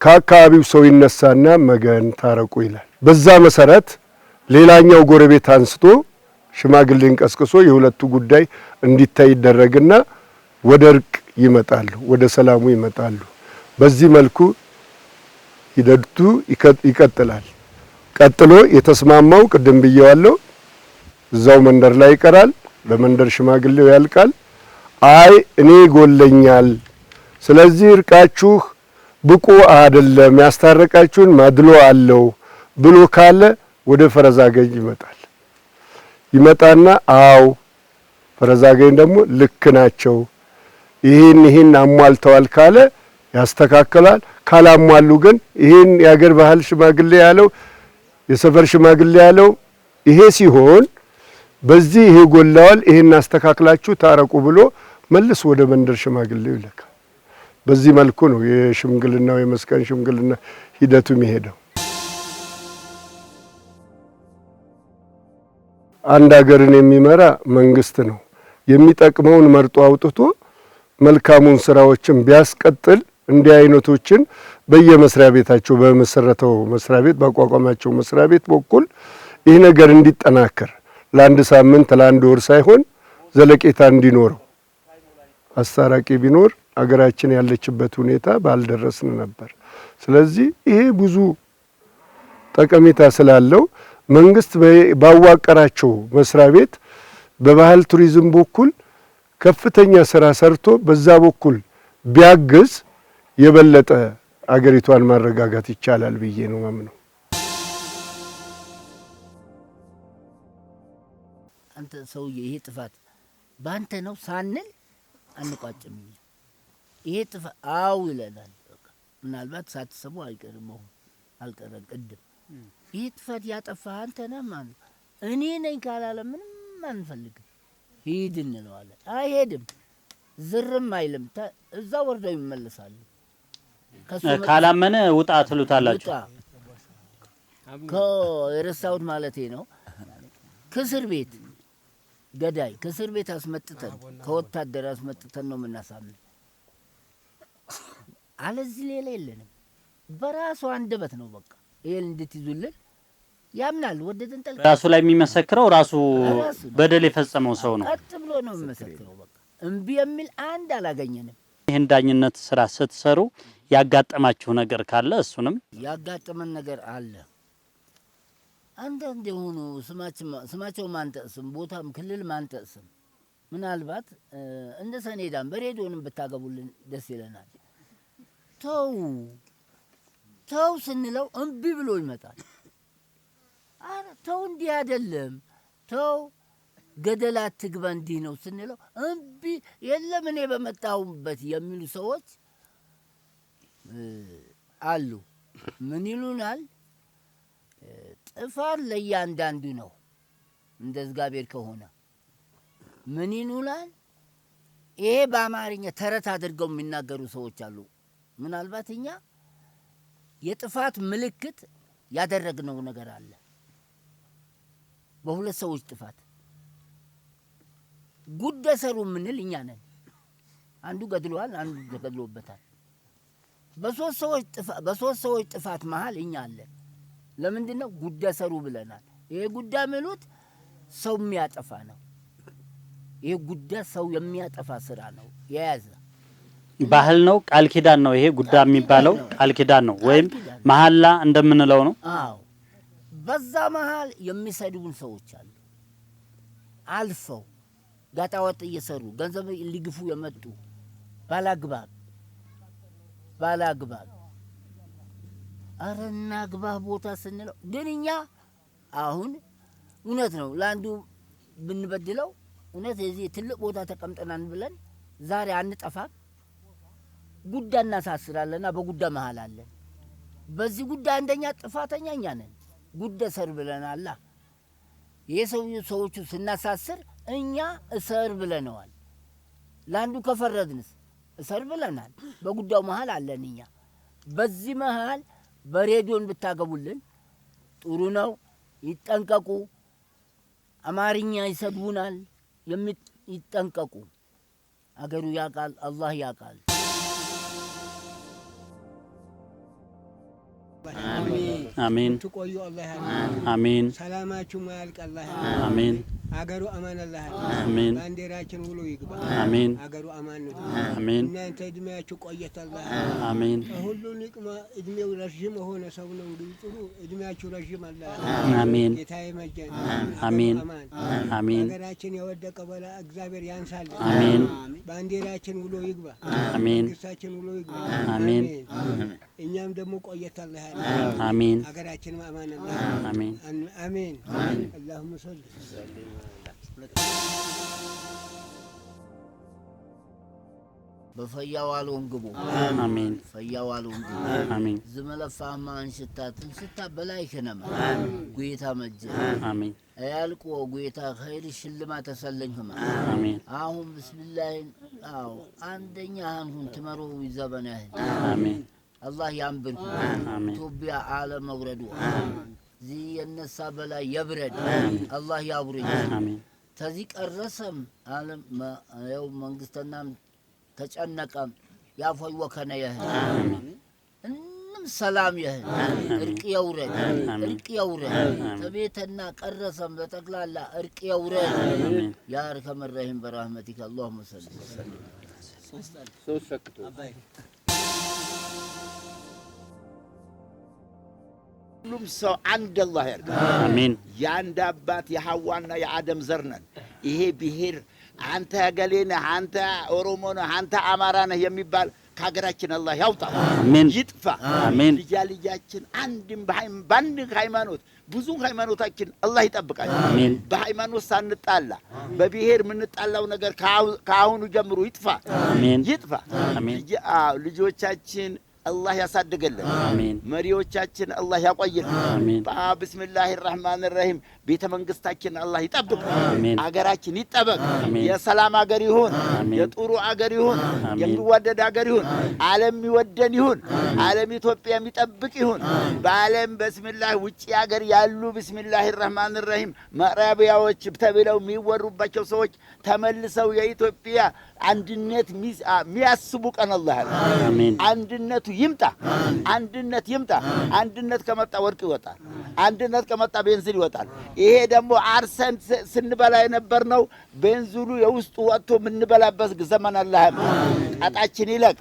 Speaker 11: ከአካባቢው ሰው ይነሳና መገን ታረቁ ይላል። በዛ መሰረት ሌላኛው ጎረቤት አንስቶ ሽማግሌን ቀስቅሶ የሁለቱ ጉዳይ እንዲታይ ይደረግና ወደ እርቅ ይመጣሉ፣ ወደ ሰላሙ ይመጣሉ። በዚህ መልኩ ሂደቱ ይቀጥላል። ቀጥሎ የተስማማው ቅድም ብየዋለሁ እዛው መንደር ላይ ይቀራል። በመንደር ሽማግሌው ያልቃል። አይ እኔ ይጎለኛል፣ ስለዚህ እርቃችሁ ብቁ አይደለም፣ ያስታረቃችሁን ማድሎ አለው ብሎ ካለ ወደ ፈረዛገኝ ይመጣና አው ፈረዛገኝ ደግሞ ልክ ናቸው ይሄን አሟልተዋል ካለ ያስተካክላል። ካላሟሉ ግን ይሄን የአገር ባህል ሽማግሌ ያለው የሰፈር ሽማግሌ ያለው ይሄ ሲሆን በዚህ ይሄ ጎላዋል ይሄን አስተካክላችሁ ታረቁ ብሎ መልስ ወደ መንደር ሽማግሌው ይልካል። በዚህ መልኩ ነው የሽምግልናው የመስቀን ሽምግልና ሂደቱ የሚሄደው። አንድ ሀገርን የሚመራ መንግስት ነው። የሚጠቅመውን መርጦ አውጥቶ መልካሙን ስራዎችን ቢያስቀጥል እንዲህ አይነቶችን በየመስሪያ ቤታቸው በመሰረተው መስሪያ ቤት ባቋቋማቸው መስሪያ ቤት በኩል ይህ ነገር እንዲጠናከር ለአንድ ሳምንት ለአንድ ወር ሳይሆን ዘለቄታ እንዲኖረው አስታራቂ ቢኖር አገራችን ያለችበት ሁኔታ ባልደረስን ነበር። ስለዚህ ይሄ ብዙ ጠቀሜታ ስላለው መንግስት ባዋቀራቸው መስሪያ ቤት በባህል ቱሪዝም በኩል ከፍተኛ ስራ ሰርቶ በዛ በኩል ቢያግዝ የበለጠ አገሪቷን ማረጋጋት ይቻላል ብዬ ነው ማምነው።
Speaker 6: አንተ ሰውዬ ይሄ ጥፋት ባንተ ነው ሳንል አንቋጭም። ይሄ ጥፋት አው ይለናል። ምናልባት ሳትሰሙ አልቀረም ቅድም ይሄ ጥፋት ያጠፋህ አንተ ነህ ማለት እኔ ነኝ ካላለ ምንም አንፈልግም። ሂድ እንለዋለን። አይሄድም፣ ዝርም አይልም። እዛ ወርደው ይመለሳሉ።
Speaker 3: ካላመነ ውጣ ትሉታላችሁ።
Speaker 6: የረሳሁት ማለቴ ነው። ከእስር ቤት ገዳይ ከእስር ቤት አስመጥተን ከወታደር አስመጥተን ነው የምናሳምን። አለዚህ ሌላ የለንም። በራሱ አንደበት ነው በቃ ይሄን እንድትይዙልን ያምናል። ወደደን ጠልቀ
Speaker 3: ራሱ ላይ የሚመሰክረው ራሱ በደል የፈጸመው ሰው ነው።
Speaker 6: ቀጥ ብሎ ነው የሚመሰክረው። በቃ እምቢ የሚል አንድ አላገኘንም።
Speaker 3: ይህን ዳኝነት ስራ ስትሰሩ ያጋጠማችሁ ነገር ካለ እሱንም
Speaker 6: ያጋጠመን ነገር አለ። አንዳንድ የሆኑ ስማቸው ማንጠቅስም ቦታም ክልል ማንጠቅስም ምናልባት እንደ ሰኔዳም በሬዲዮንም ብታገቡልን ደስ ይለናል። ተው ስንለው እምቢ ብሎ ይመጣል። አረ ተው እንዲህ አይደለም ተው ገደል አትግባ እንዲህ ነው ስንለው እምቢ የለም እኔ በመጣሁበት የሚሉ ሰዎች አሉ። ምን ይሉናል? ጥፋት ለእያንዳንዱ ነው እንደ እግዚአብሔር ከሆነ ምን ይሉናል? ይሄ በአማርኛ ተረት አድርገው የሚናገሩ ሰዎች አሉ። ምናልባት እኛ የጥፋት ምልክት ያደረግነው ነገር አለ። በሁለት ሰዎች ጥፋት ጉዳይ ሰሩ ምንል እኛ ነን። አንዱ ገድሏል፣ አንዱ ተገድሎበታል። በሶስት ሰዎች ጥፋት መሃል እኛ አለን። ለምንድን ነው ጉዳይ ሰሩ ብለናል? ይሄ ጉዳይ ምሉት ሰው የሚያጠፋ ነው። ይሄ ጉዳይ ሰው የሚያጠፋ ስራ ነው የያዘ
Speaker 3: ባህል ነው። ቃል ኪዳን ነው። ይሄ ጉዳይ የሚባለው ቃል ኪዳን ነው ወይም መሐላ እንደምንለው ነው።
Speaker 6: አዎ በዛ መሃል የሚሰዱን ሰዎች አሉ። አልፈው ጋጣወጥ እየሰሩ ገንዘብ ሊግፉ የመጡ ባላግባብ አረና ግባህ ቦታ ስንለው ግን እኛ አሁን እውነት ነው ለአንዱ ብንበድለው እውነት እዚህ ትልቅ ቦታ ተቀምጠናን ብለን ዛሬ አንጠፋም። ጉዳ እናሳስራለና በጉዳ መሃል አለን። በዚህ ጉዳ አንደኛ ጥፋተኛ እኛ ነን። ጉዳ ሰር ብለናል። ሰዎቹ ስናሳስር እኛ እሰር ብለነዋል። ለአንዱ ከፈረድንስ እሰር ብለናል። በጉዳው መሃል አለን እኛ። በዚህ መሃል በሬዲዮን ብታገቡልን ጥሩ ነው። ይጠንቀቁ። አማርኛ ይሰድቡናል። ይጠንቀቁ። አገሩ ያቃል፣ አላህ ያቃል።
Speaker 3: አሜን
Speaker 5: ትቆዩ አላህ
Speaker 3: አሜን
Speaker 5: ሰላማችሁ ማያልቅ አላህ
Speaker 3: አሜን
Speaker 5: አገሩ አማን አላህ
Speaker 3: አሜን
Speaker 5: ባንዲራችን ውሎ ይግባ
Speaker 3: አሜን
Speaker 5: አገሩ አማን ነው
Speaker 3: አሜን
Speaker 5: እናንተ እድሜያችሁ ቆየት አላህ
Speaker 3: አሜን
Speaker 5: ሁሉ ንቅማ እድሜው ረጅም ሆነ ሰው ነው እንግዲህ ጥሩ እድሜያችሁ ረጅም አላህ
Speaker 3: አሜን
Speaker 5: ጌታዬ መጀን
Speaker 3: አሜን አሜን
Speaker 5: አገራችን የወደቀ በላ እግዚአብሔር ያንሳል
Speaker 3: አሜን
Speaker 5: ባንዲራችን ውሎ ይግባ
Speaker 3: አሜን
Speaker 5: ግሳችን ውሎ ይግባ
Speaker 3: አሜን
Speaker 5: እኛም ደግሞ ቆየት አላህ
Speaker 3: አሜን
Speaker 5: አገራችን አማን አላህ
Speaker 3: አሜን
Speaker 5: አሜን اللهم صل
Speaker 6: በፈያዋሉን ግቡ
Speaker 3: አሜን
Speaker 6: ፈያዋሉን ግቡ
Speaker 3: አሜን
Speaker 6: ዝመለፋማ አንሽታትን ስታበላይ ከነማ ጉይታ መጀ
Speaker 3: አሜን
Speaker 6: ያልቁ ጉይታ ኸይር ሽልማት ተሰለኝማ
Speaker 3: አሜን
Speaker 6: አሁን ቢስሚላህ አው አንደኛ አንሁን ትመሩ ይዘበናህ
Speaker 3: አሜን
Speaker 6: አላህ ያንብርኩ
Speaker 3: አሜን
Speaker 6: ኢትዮጵያ ዓለም መውረዱ ዚህ የነሳ በላይ የብረድ አላህ ያብረኝ
Speaker 3: አሜን
Speaker 6: ተዚህ ቀረሰም ዓለም ያው መንግስተናም ተጨነቀም ያፈይ ወከነ ይህ እንም ሰላም ይህ እርቅ የውረድ እርቅ የውረድ ተቤተና ቀረሰም በጠቅላላ እርቅ የውረድ ያ አርሐም الرحيم برحمتك اللهم صل وسلم
Speaker 9: ሁሉም ሰው አንድ አላህ ያርጋ
Speaker 3: አሜን
Speaker 9: የአንድ አባት የሐዋና የአደም ዘር ነን። ይሄ ብሔር አንተ ገሌነ አንተ ኦሮሞ ነህ አንተ አማራ ነህ የሚባል ከሀገራችን አላህ ያውጣ
Speaker 3: አሜን
Speaker 9: ይጥፋ
Speaker 3: አሜን
Speaker 9: ልጃችን አንድም በአንድ ሃይማኖት ብዙ ሃይማኖታችን አላህ ይጠብቃል
Speaker 3: አሜን
Speaker 9: በሃይማኖት ሳንጣላ በብሔር ምንጣላው ነገር ከአሁኑ ጀምሮ ይጥፋ
Speaker 3: አሜን
Speaker 9: ይጥፋ
Speaker 3: አሜን
Speaker 9: ልጆቻችን الله يصدقልን
Speaker 3: አሜን
Speaker 9: መሪዎቻችን አላህ ያቆይልን
Speaker 3: አሜን
Speaker 9: በስሚላሂር ረህማኒር ረሂም ቤተ መንግስታችን አላህ ይጠብቅ
Speaker 3: አሜን
Speaker 9: አገራችን ይጠበቅ የሰላም አገር ይሁን የጥሩ አገር ይሁን የሚወደድ አገር ይሁን ዓለም ይወደን ይሁን ዓለም ኢትዮጵያ የሚጠብቅ ይሁን በዓለም በስሚላህ ውጪ አገር ያሉ በስሚላሂር ረህማኒር ረሂም ማራቢያዎች ተብለው የሚወሩባቸው ሰዎች ተመልሰው የኢትዮጵያ አንድነት ሚያስቡ ቀን አላህ
Speaker 3: አሜን
Speaker 9: አንድነቱ ይምጣ አንድነት ይምጣ አንድነት ከመጣ ወርቅ ይወጣል አንድነት ከመጣ ቤንዚን ይወጣል ይሄ ደግሞ አርሰን ስንበላ የነበርነው ቤንዚሉ የውስጡ ወጥቶ ምንበላበት ዘመን አላህ ቃጣችን ይለቅ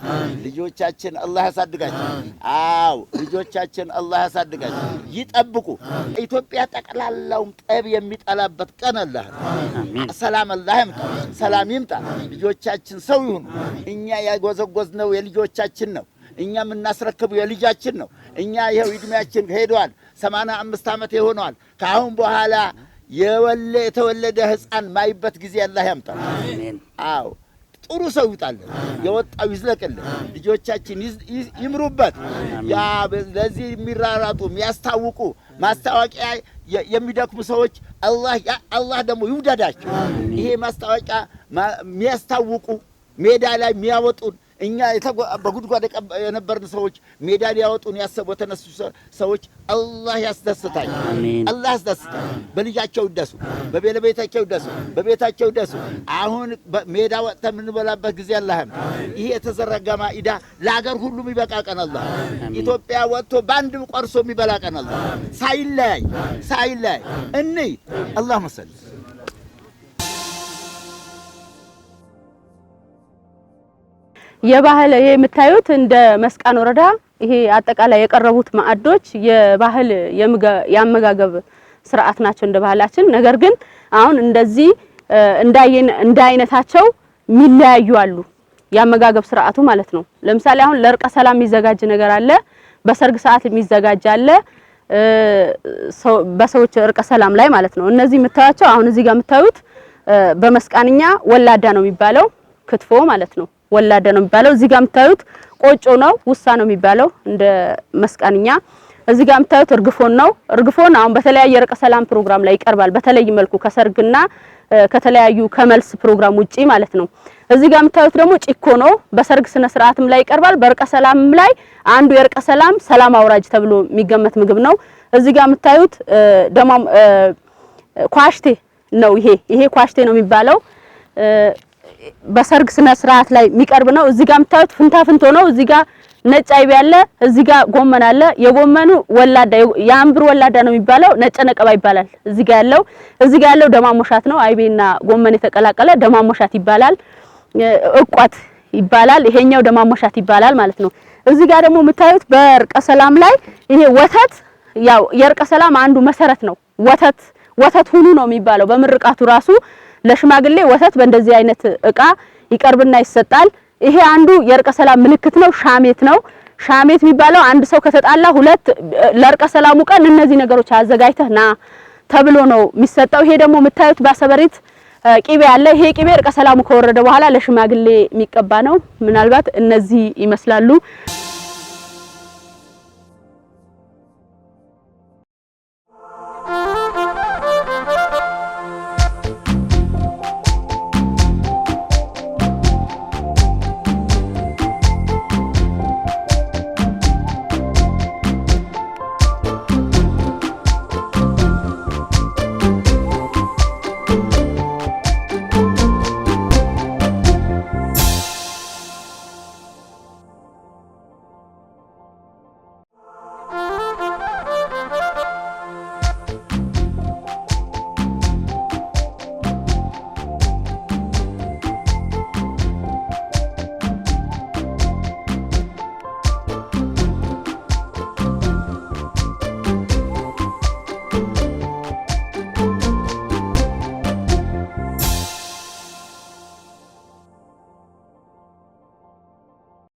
Speaker 9: ልጆቻችን አላህ ያሳድጋቸው አው ልጆቻችን አላህ ያሳድጋቸው ይጠብቁ ኢትዮጵያ ጠቅላላው ጠብ የሚጠላበት ቀን አላህ አሜን ሰላም አላህ ይምጣ ሰላም ይምጣ ልጆቻችን ሰው ይሁኑ እኛ ያጎዘጎዝነው የልጆቻችን ነው እኛ ምናስረክበው የልጃችን ነው እኛ ይሄው እድሜያችን ሄዷል 85 ዓመት ይሆናል ካሁን በኋላ የተወለደ ህፃን ማይበት ጊዜ አላህ ያምጣው አሜን አው ጥሩ ሰው ይጣልን የወጣው ይዝለቅልን ልጆቻችን ይምሩበት ያ ለዚህ የሚራራጡ የሚያስታውቁ ማስታወቂያ የሚደክሙ ሰዎች አላህ ደግሞ ይውደዳቸው ይሄ ማስታወቂያ የሚያስታውቁ ሜዳ ላይ የሚያወጡን እኛ በጉድጓድ የነበርን ሰዎች ሜዳ ሊያወጡን ያሰቡ ተነሱ ሰዎች አላህ ያስደስታል አሜን አላህ ያስደስታል በልጃቸው ይደሱ በቤተሰባቸው ይደሱ በቤታቸው ይደሱ አሁን ሜዳ ወጥተን የምንበላበት ጊዜ አላህ ይሄ የተዘረጋ ማኢዳ ለሀገር ሁሉ የሚበቃቀን አላህ ኢትዮጵያ ወጥቶ ባንድም ቆርሶ የሚበላቀን አላህ ሳይለይ እንይ اللهم صل
Speaker 12: የባህል የምታዩት እንደ መስቃን ወረዳ ይሄ አጠቃላይ የቀረቡት ማዕዶች የባህል ያመጋገብ ስርዓት ናቸው እንደ ባህላችን ነገር ግን አሁን እንደዚህ እንደ አይነታቸው ሚለያዩ አሉ ያመጋገብ ስርዓቱ ማለት ነው ለምሳሌ አሁን ለርቀ ሰላም የሚዘጋጅ ነገር አለ በሰርግ ሰዓት የሚዘጋጅ አለ በሰዎች ርቀ ሰላም ላይ ማለት ነው እነዚህ የምታዩቸው አሁን እዚህ ጋር የምታዩት በመስቃንኛ ወላዳ ነው የሚባለው ክትፎ ማለት ነው ወላዳ ነው የሚባለው እዚህ ጋር የምታዩት ቆጮ ነው፣ ውሳ ነው የሚባለው እንደ መስቃንኛ። እዚህ ጋር የምታዩት እርግፎን ነው። እርግፎን አሁን በተለያየ የርቀ ሰላም ፕሮግራም ላይ ይቀርባል። በተለይ መልኩ ከሰርግና ከተለያዩ ከመልስ ፕሮግራም ውጪ ማለት ነው። እዚህ ጋር የምታዩት ደግሞ ጭኮ ነው። በሰርግ ስነ ስርዓትም ላይ ይቀርባል። በርቀ ሰላምም ላይ አንዱ የርቀ ሰላም አውራጅ ተብሎ የሚገመት ምግብ ነው። እዚህ ጋር የምታዩት ደማም ኳሽቴ ነው። ይሄ ኳሽቴ ነው የሚባለው። በሰርግ ስነ ስርዓት ላይ የሚቀርብ ነው። እዚህ ጋር የምታዩት ፍንታፍንቶ ነው። እዚህ ጋር ነጭ አይብ ያለ፣ እዚህ ጋር ጎመን አለ። የጎመኑ ወላዳ የአንብር ወላዳ ነው የሚባለው፣ ነጭ ነቀባ ይባላል። እዚህ ጋር ያለው ደማሞሻት ነው። አይቤና ጎመን የተቀላቀለ ደማሞሻት ይባላል። እቋት ይባላል። ይሄኛው ደማሞሻት ይባላል ማለት ነው። እዚህ ጋር ደግሞ የምታዩት በርቀ ሰላም ላይ ይሄ ወተት፣ ያው የርቀ ሰላም አንዱ መሰረት ነው። ወተት ሁኑ ነው የሚባለው። በምርቃቱ ራሱ ለሽማግሌ ወተት በእንደዚህ አይነት እቃ ይቀርብና ይሰጣል። ይሄ አንዱ የርቀ ሰላም ምልክት ነው። ሻሜት ነው። ሻሜት የሚባለው አንድ ሰው ከተጣላ ሁለት ለርቀ ሰላሙ ቀን እነዚህ ነገሮች አዘጋጅተህ ና ተብሎ ነው የሚሰጠው። ይሄ ደግሞ የምታዩት ባሰበሪት ቂቤ አለ። ይሄ ቂቤ ርቀ ሰላሙ ከወረደ በኋላ ለሽማግሌ የሚቀባ ነው። ምናልባት እነዚህ ይመስላሉ።